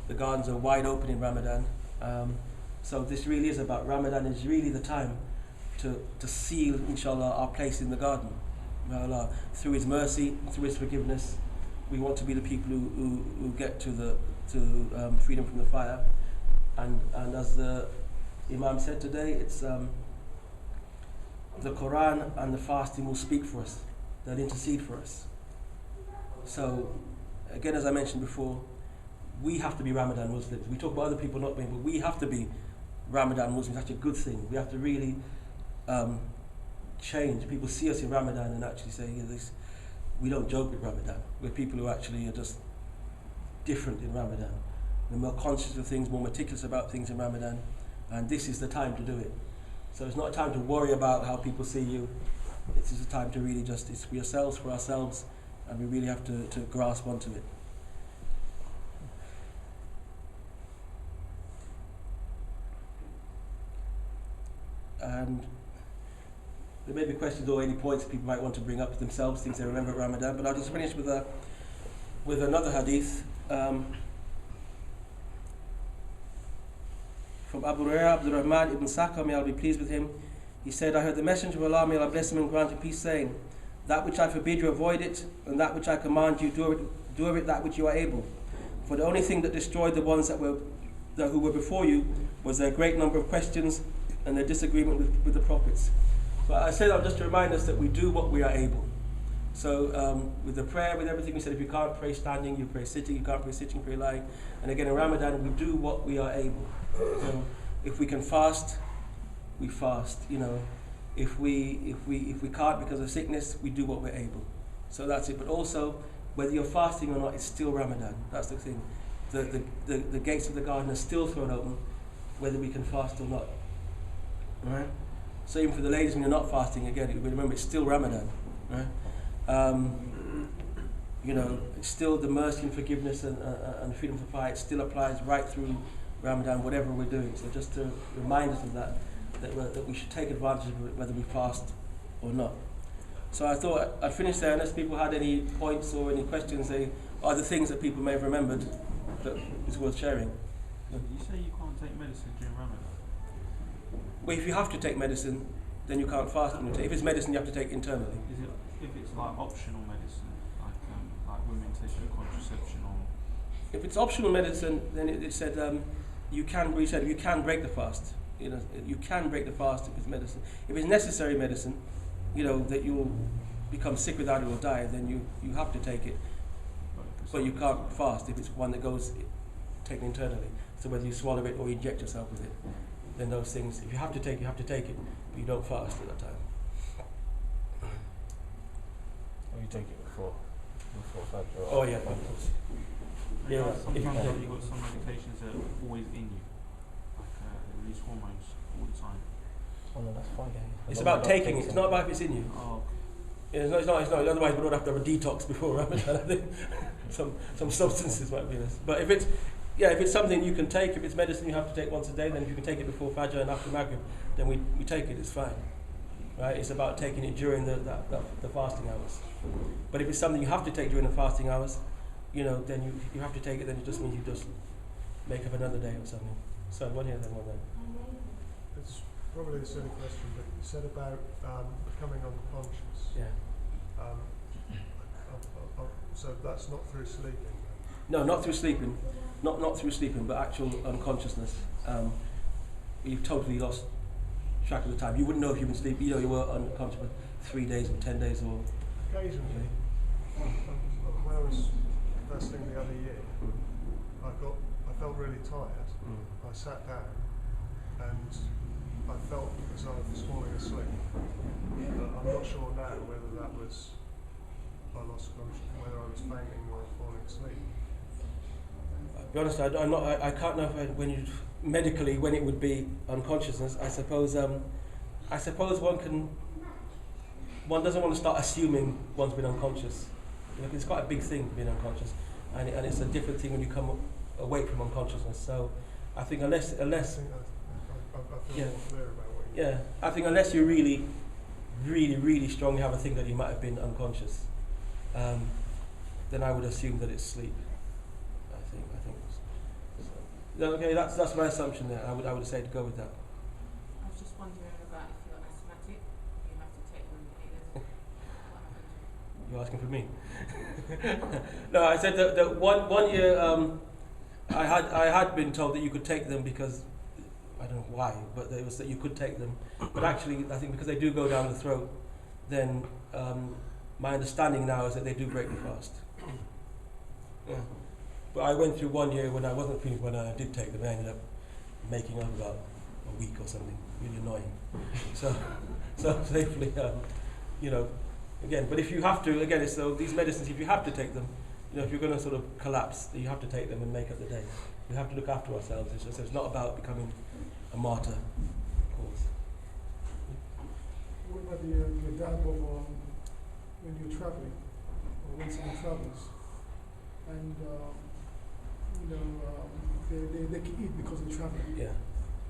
the gardens are wide open in Ramadan. So this really is about Ramadan. Is really the time to seal, inshallah, our place in the garden. Allah, through His mercy, through His forgiveness, we want to be the people who get to freedom from the fire. And as the Imam said today, it's the Quran and the fasting will speak for us. They'll intercede for us. So, again, as I mentioned before, we have to be Ramadan Muslims. We talk about other people not being, but we have to be Ramadan Muslims. That's a good thing. We have to really change. People see us in Ramadan and actually say, we don't joke with Ramadan. We're people who actually are just different in Ramadan. We're more conscious of things, more meticulous about things in Ramadan, and this is the time to do it. So it's not a time to worry about how people see you. It's just a time to really it's for yourselves, for ourselves, and we really have to grasp onto it. And there may be questions or any points people might want to bring up themselves, things they remember at Ramadan, but I'll just finish with another hadith from Abu Hurairah, Abdurrahman ibn Sakha, may Allah be pleased with him. He said, I heard the Messenger of Allah, may Allah bless him and grant him peace, saying, that which I forbid you, avoid it, and that which I command you, do of it that which you are able. For the only thing that destroyed the ones who were before you was their great number of questions and their disagreement with the prophets. But I say that just to remind us that we do what we are able. So with the prayer, with everything, we said if you can't pray standing, you pray sitting. You can't pray sitting, pray lying. And again in Ramadan, we do what we are able. So if we can fast, we fast. If we can't because of sickness, we do what we're able. So that's it. But also, whether you're fasting or not, it's still Ramadan. That's the thing. The gates of the garden are still thrown open, whether we can fast or not. Right? So even for the ladies, when you're not fasting, again, remember it's still Ramadan. Right? It's still the mercy and forgiveness and freedom from fire. It still applies right through Ramadan, whatever we're doing. So just to remind us of that we should take advantage of it, whether we fast or not. So I thought I'd finish there, unless people had any points or any questions, or the things that people may have remembered that is worth sharing. You say you can't take medicine during Ramadan? Well, if you have to take medicine, then you can't fast. If it's medicine, you have to take internally. Is it if it's like optional medicine, like women taking contraception, or? If it's optional medicine, then it said you can break the fast. You can break the fast if it's medicine. If it's necessary medicine, that you'll become sick without it or die, then you have to take it. But you can't fast if it's one that goes taken internally. So whether you swallow it or you inject yourself with it, then those things, if you have to take it, you have to take it, but you don't fast at that time. Or you take it before Fajr. Oh yeah. Sometimes you've got some medications that are always in you, like release hormones all the time. Oh no, that's fine. Yeah. It's about taking it. It's not about if it's in you. Oh, Yeah, it's not. Otherwise, we don't have to have a detox before Ramadan. I think some substances might be in us. But if it's something you can take, if it's medicine you have to take once a day, then if you can take it before Fajr and after Maghrib, then we take it. It's fine, right? It's about taking it during the fasting hours. But if it's something you have to take during the fasting hours, then you have to take it. Then it just means you just make up another day or something. So one here, then one there. It's probably a silly question, but you said about becoming unconscious. Yeah. So that's not through sleeping. No, not through sleeping, not through sleeping, but actual unconsciousness. You've totally lost track of the time. You wouldn't know if you've been sleeping. You were unconscious for 3 days or 10 days or. Occasionally, when I was fasting the other year, I felt really tired. I sat down and I felt as I was falling asleep. But I'm not sure now whether that was I lost consciousness, whether I was fainting or falling asleep. To be honest, I can't know when it would be unconsciousness. I suppose one doesn't want to start assuming one's been unconscious. It's quite a big thing being unconscious, and it's a different thing when you come away from unconsciousness. So I think unless I feel more clear about what you I think unless you really, really, really strongly have a thing that you might have been unconscious, then I would assume that it's sleep. I think. So, okay, that's my assumption there. I would say to go with that. I was just wondering about if you're asthmatic, you have to take one of the You're asking for me? No, I said that one year I had been told that you could take them because I don't know why, but it was that you could take them. But actually, I think because they do go down the throat, then my understanding now is that they do break the fast. Yeah. But I went through 1 year when I wasn't feeling, when I did take them, I ended up making up about a week or something, really annoying. So thankfully, again, but if you have to, again, so these medicines, if you have to take them, if you're going to sort of collapse, you have to take them and make up the day. We have to look after ourselves. It's not about becoming a martyr, of course. What about the adab of when you're traveling, or when someone travels, and they can eat because they're traveling. Yeah.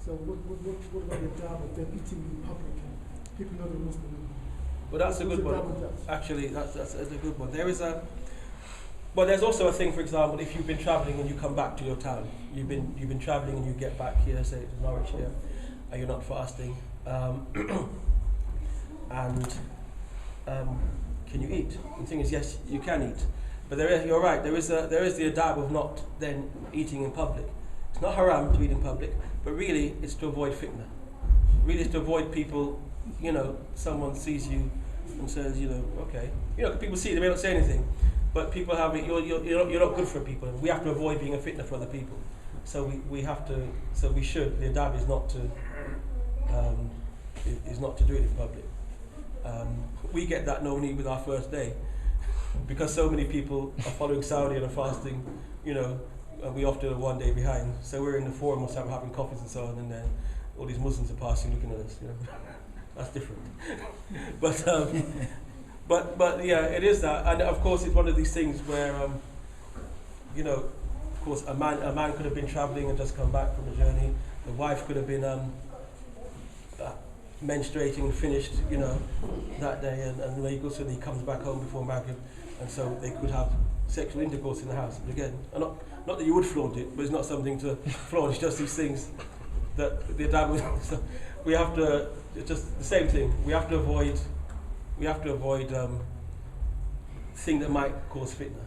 So what about the adab of them eating in public? People know they're Muslim. Well, that's a good one. Actually, that's a good one. There's also a thing, for example, if you've been travelling and you come back to your town, you've been travelling and you get back here, say to Norwich here, and you're not fasting, can you eat? And the thing is, yes, you can eat, but you're right. There is the adab of not then eating in public. It's not haram to eat in public, but really it's to avoid fitna. Really, it's to avoid people. Someone sees you and says, okay. People see, they may not say anything, but people have it. You're not good for people. We have to avoid being a fitna for other people. So we have to. So we should. The adab is not to do it in public. We get that normally with our first day, because so many people are following Saudi and are fasting. And we often are 1 day behind. So we're in the forum or something, having coffees and so on, and then all these Muslims are passing, looking at us. That's different. But yeah, it is that, and of course it's one of these things where of course a man could have been travelling and just come back from a journey. The wife could have been menstruating and finished, that day, and when he goes and he comes back home before Maghrib, and so they could have sexual intercourse in the house. But again, not that you would flaunt it, but it's not something to flaunt. It's just these things that the adab. So we have to. It's just the same thing. We have to avoid thing that might cause fitna,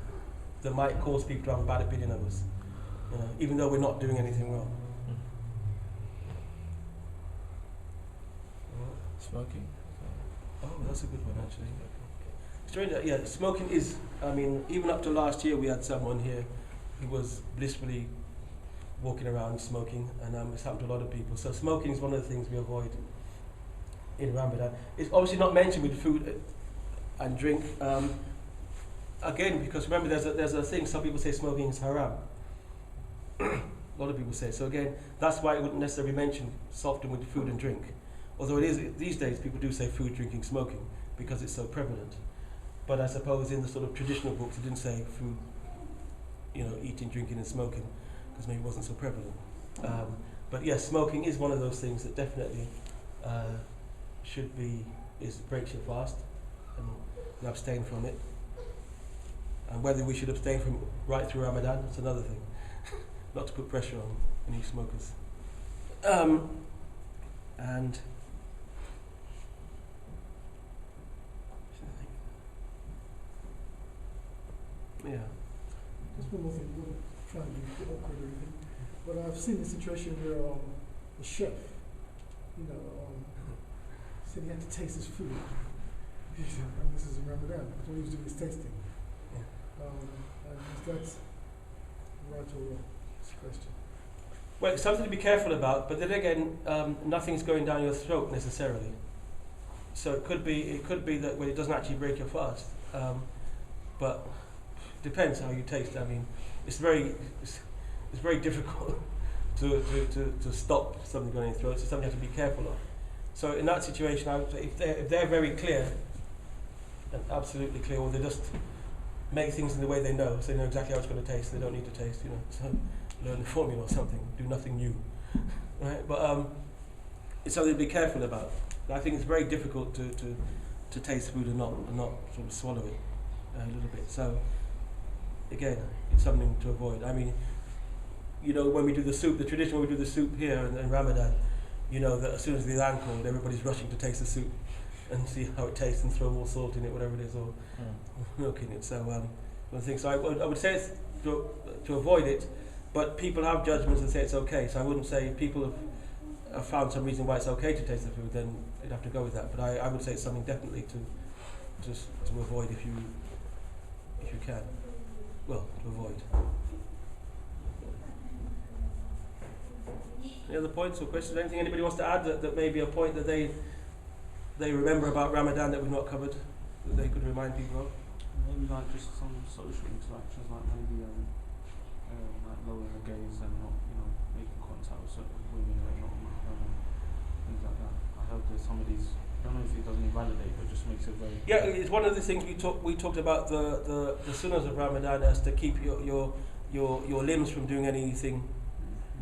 that might cause people to have a bad opinion of us, even though we're not doing anything wrong. Smoking. Oh, that's a good one actually. Strange, yeah, smoking is. Even up to last year, we had someone here who was blissfully walking around smoking, and it's happened to a lot of people. So smoking is one of the things we avoid in Ramadan. It's obviously not mentioned with food and drink. Again, because remember, there's a thing. Some people say smoking is haram. lot of people say. So again, that's why it wouldn't necessarily mention soften with food and drink. Although it is, these days people do say food, drinking, smoking because it's so prevalent. But I suppose in the sort of traditional books it didn't say food, eating, drinking and smoking because maybe it wasn't so prevalent. But yes, smoking is one of those things that definitely breaks your fast and abstain from it. And whether we should abstain from right through Ramadan, that's another thing. Not to put pressure on any smokers. And yeah. Just one more thing, I'm not trying to be awkward or anything, but I've seen a situation where the chef, said he had to taste his food. He said, and this is in Ramadan, because what he was doing is tasting. And is that right or wrong? That's the question. Well, it's something to be careful about, but then again, nothing's going down your throat necessarily. So it could be that it doesn't actually break your fast, but depends how you taste. I mean, it's very difficult to stop something going in your throat. So something you have to be careful of. So in that situation, I would say if they're very clear, and absolutely clear, or they just make things in the way they know, so they know exactly how it's going to taste. They don't need to taste, so learn the formula or something. Do nothing new, right? But it's something to be careful about. And I think it's very difficult to taste food and not sort of swallow it a little bit. So again, it's something to avoid. I mean, when we do the soup, the tradition when we do the soup here in Ramadan, that as soon as the adhan called, everybody's rushing to taste the soup and see how it tastes and throw more salt in it, whatever it is, or milk in it. So one thing. So I would say it's to avoid it, but people have judgments and say it's okay. So I wouldn't say if people have found some reason why it's okay to taste the food, then you'd have to go with that. But I would say it's something definitely to avoid if you can. Well, to avoid. Any other points or questions? Anything anybody wants to add that may be a point that they remember about Ramadan that we've not covered, that they could remind people of? Maybe like just some social interactions, like maybe like lowering the gaze and not, making contact with certain women or not, things like that. I heard there's some of these. I don't know if it doesn't invalidate, but just makes it very. Yeah, it's one of the things we talked about the sunnahs of Ramadan as to keep your limbs from doing anything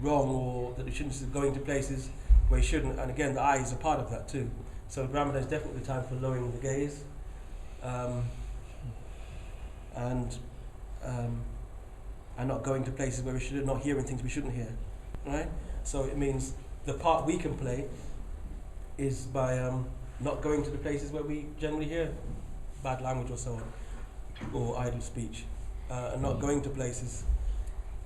wrong, or that you shouldn't going to places where you shouldn't. And again, the eye is a part of that too. So Ramadan is definitely the time for lowering the gaze, and not going to places where we should, not hearing things we shouldn't hear. Right? So it means the part we can play is by not going to the places where we generally hear bad language or so on, or idle speech, and not going to places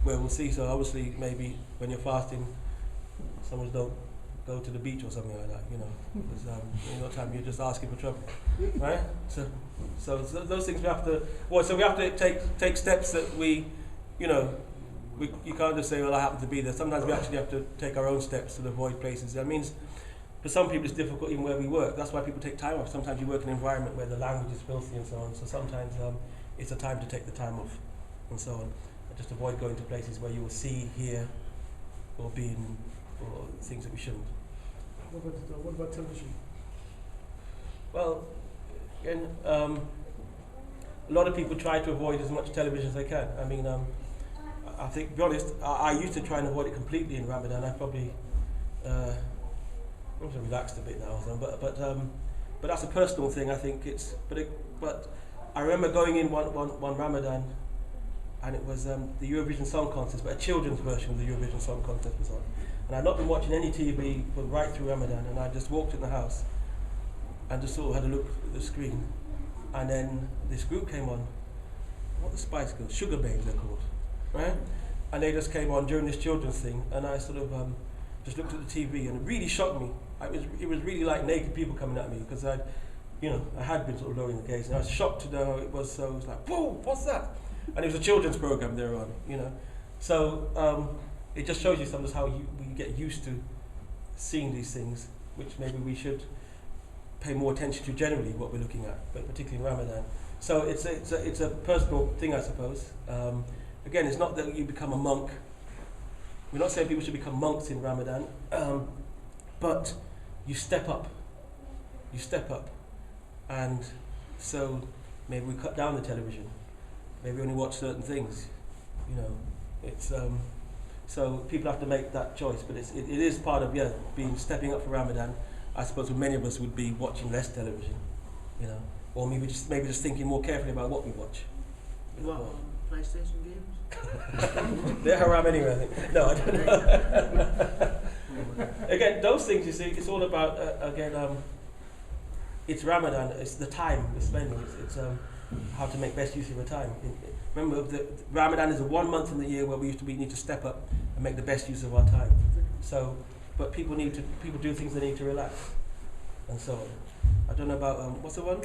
where we'll see. So obviously, maybe when you're fasting, someone don't go to the beach or something like that, because time you're just asking for trouble, right? So those things we have to. Well, so we have to take steps that you can't just say, well, I happen to be there. Sometimes we actually have to take our own steps to avoid places. That means for some people it's difficult even where we work. That's why people take time off. Sometimes you work in an environment where the language is filthy and so on. So sometimes it's a time to take the time off and so on. Just avoid going to places where you will see, hear, or be in, or things that we shouldn't. What about television? Well, again, a lot of people try to avoid as much television as they can. I mean, I think, to be honest, I used to try and avoid it completely in Ramadan. I probably, I'm also relaxed a bit now, but that's a personal thing. I think but I remember going in one Ramadan. And it was the Eurovision Song Contest, but a children's version of the Eurovision Song Contest was on. And I'd not been watching any TV for right through Ramadan, and I just walked in the house and just sort of had a look at the screen. And then this group came on, what the Spice Girls, Sugar Babes they're called, right? And they just came on during this children's thing, and I sort of just looked at the TV, and it really shocked me. It was really like naked people coming at me, because I had been sort of lowering the gaze, and I was shocked to know it was. So I was like, whoa, what's that? And it was a children's program they were on, So it just shows you sometimes how we get used to seeing these things, which maybe we should pay more attention to generally what we're looking at, but particularly in Ramadan. So it's a personal thing, I suppose. Again, it's not that you become a monk we're not saying people should become monks in Ramadan, but you step up. You step up. And so maybe we cut down the television. Maybe we only watch certain things. You know, it's so people have to make that choice. But it is part of being stepping up for Ramadan. I suppose for many of us would be watching less television, you know, or maybe just thinking more carefully about what we watch. What, PlayStation games? They're haram anyway, I think. No, I don't know. Again, those things, you see, it's all about, it's Ramadan, it's the time we're spending, it's how to make best use of your time. Remember, Ramadan is the 1 month in the year where we need to step up and make the best use of our time. So, but people do things they need to relax, and so on. I don't know about, what's the one?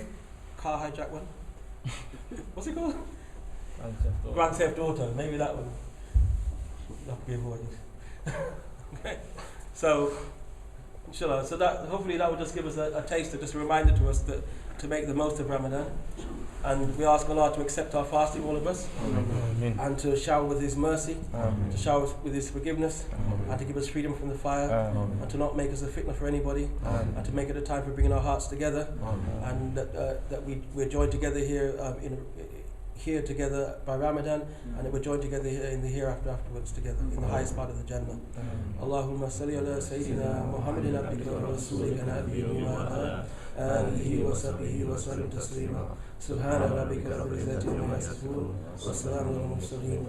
Car hijack one? What's it called? Grand Theft Auto, maybe that one. That could be avoided. Okay. So, inshallah, so that hopefully that will just give us a taste, just a reminder to us that to make the most of Ramadan. And we ask Allah to accept our fasting, all of us, and to shower with His mercy, to shower with His forgiveness, and to give us freedom from the fire, and to not make us a fitna for anybody, and to make it a time for bringing our hearts together, and that we're joined together here together by Ramadan, and that we're joined together here in the hereafter afterwards together in the highest part of the Jannah. Allahumma salli ala Sayyidina Muhammadin abdika wa rasulika nabiyyi wa ala alihi wa sahbihi wa sallam taslima. Subhana rabbika rabbil izzati amma yasifun wa salamun alal mursalin.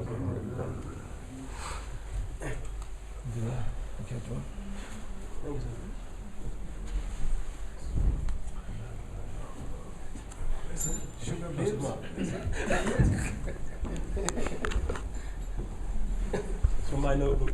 From my notebook.